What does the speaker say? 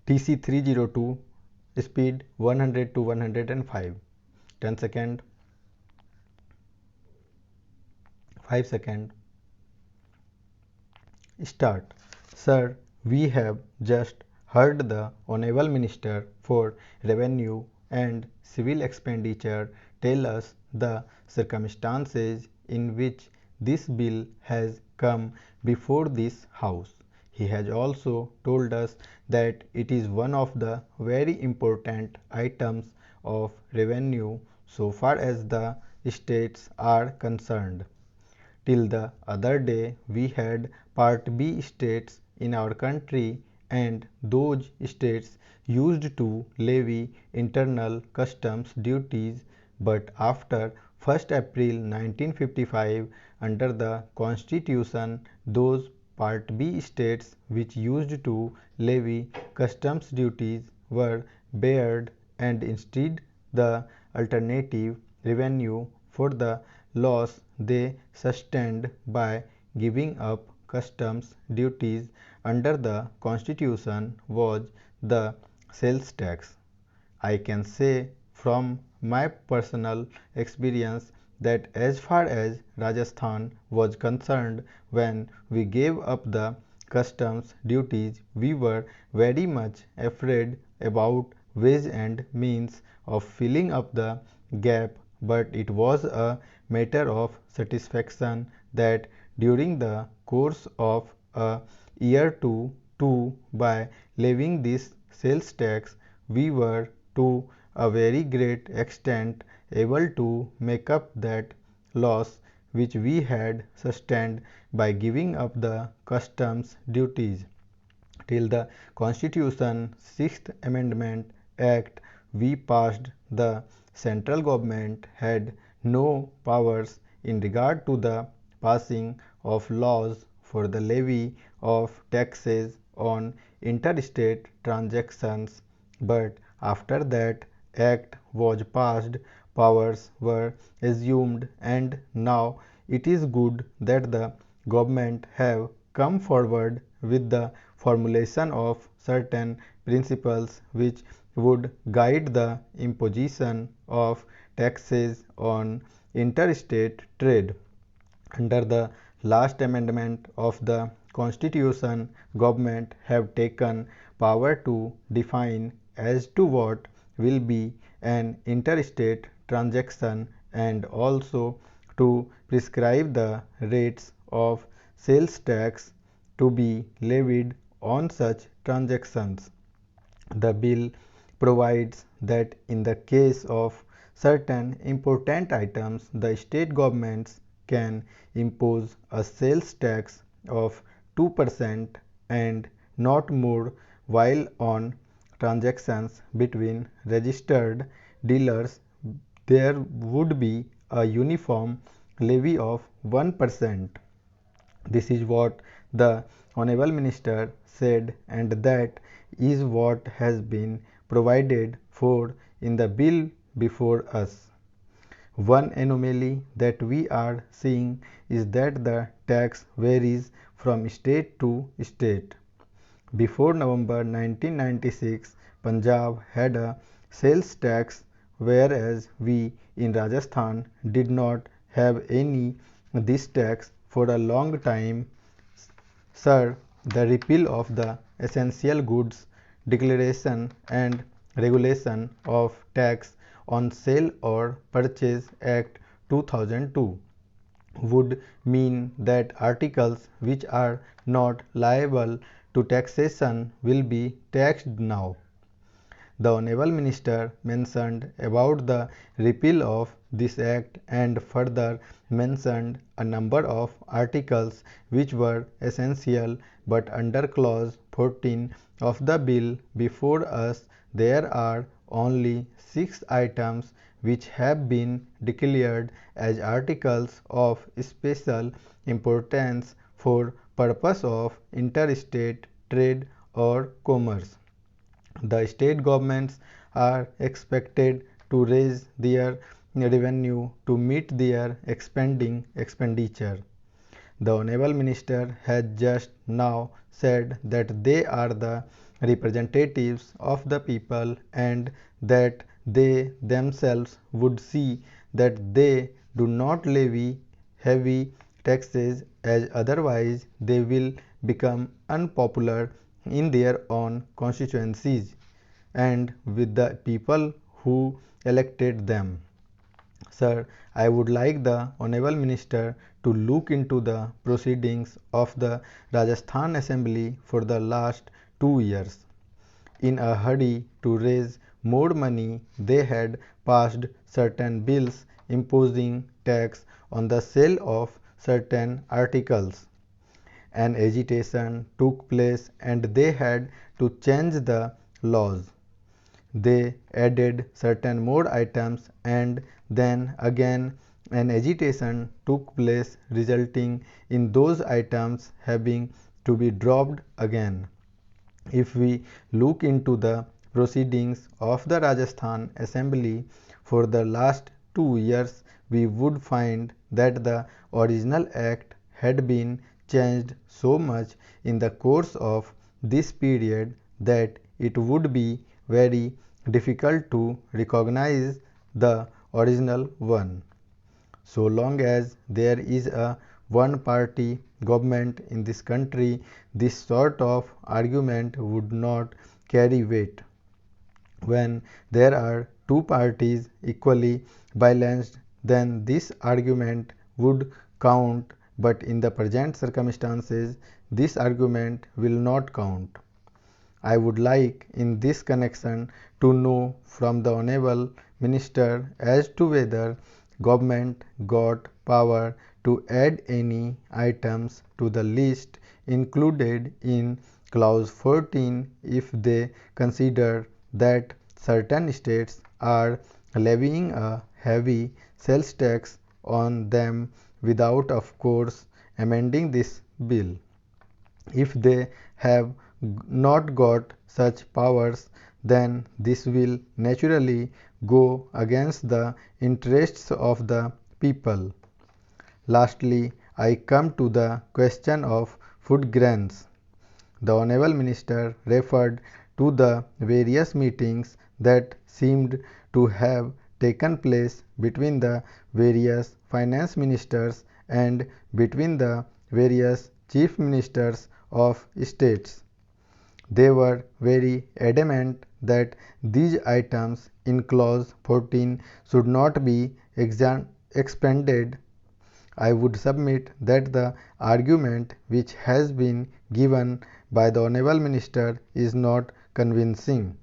TC302, speed 100 to 105. 10 second, 5 second. Start. Sir, we have just heard the Honorable Minister for Revenue and Civil Expenditure tell us the circumstances in which this bill has come before this House. He has also told us that it is one of the very important items of revenue so far as the states are concerned. Till the other day we had Part B states in our country, and those states used to levy internal customs duties, but after 1st April 1955, under the Constitution, those Part B states which used to levy customs duties were barred, and instead the alternative revenue for the loss they sustained by giving up customs duties under the Constitution was the sales tax. I can say from my personal experience that as far as Rajasthan was concerned, when we gave up the customs duties, we were very much afraid about ways and means of filling up the gap, but it was a matter of satisfaction that during the course of a year to two, by levying this sales tax, we were to a very great extent able to make up that loss which we had sustained by giving up the customs duties. Till the Constitution 6th Amendment Act we passed, the central government had no powers in regard to the passing of laws for the levy of taxes on interstate transactions, but after that act was passed, powers were assumed, and now it is good that the government have come forward with the formulation of certain principles which would guide the imposition of taxes on interstate trade. Under the last amendment of the Constitution, government have taken power to define as to what will be an interstate transaction, and also to prescribe the rates of sales tax to be levied on such transactions. The bill provides that in the case of certain important items, the state governments can impose a sales tax of 2% and not more, while on transactions between registered dealers there would be a uniform levy of 1%. This is what the Honorable Minister said, and that is what has been provided for in the bill before us. One anomaly that we are seeing is that the tax varies from state to state. Before November 1996, Punjab had a sales tax, whereas we in Rajasthan did not have any this tax for a long time. Sir, the repeal of the Essential Goods Declaration and Regulation of Tax on Sale or Purchase Act 2002 would mean that articles which are not liable to taxation will be taxed now. The Honorable Minister mentioned about the repeal of this act and further mentioned a number of articles which were essential, but under clause 14 of the bill before us there are only 6 items which have been declared as articles of special importance for purpose of interstate trade or commerce. The state governments are expected to raise their revenue to meet their expanding expenditure. The Honorable Minister has just now said that they are the representatives of the people and that they themselves would see that they do not levy heavy taxes, as otherwise they will become unpopular in their own constituencies and with the people who elected them. Sir, I would like the Honorable Minister to look into the proceedings of the Rajasthan Assembly for the last 2 years. In a hurry to raise more money, they had passed certain bills imposing tax on the sale of certain articles. An agitation took place and they had to change the laws. They added certain more items and then again an agitation took place resulting in those items having to be dropped again. If we look into the proceedings of the Rajasthan Assembly for the last 2 years, we would find that the original act had been changed so much in the course of this period that it would be very difficult to recognize the original one. So long as there is a one party government in this country, this sort of argument would not carry weight. When there are two parties equally balanced, then this argument would count, but in the present circumstances, this argument will not count. I would like in this connection to know from the Honorable Minister as to whether government got power to add any items to the list included in clause 14 if they consider that certain states are levying a heavy sales tax on them without of course amending this bill. If they have not got such powers, then this will naturally go against the interests of the people. Lastly, I come to the question of food grains. The Honorable Minister referred to the various meetings that seemed to have taken place between the various finance ministers and between the various chief ministers of states. They were very adamant that these items in clause 14 should not be expended. I would submit that the argument which has been given by the Honorable Minister is not convincing.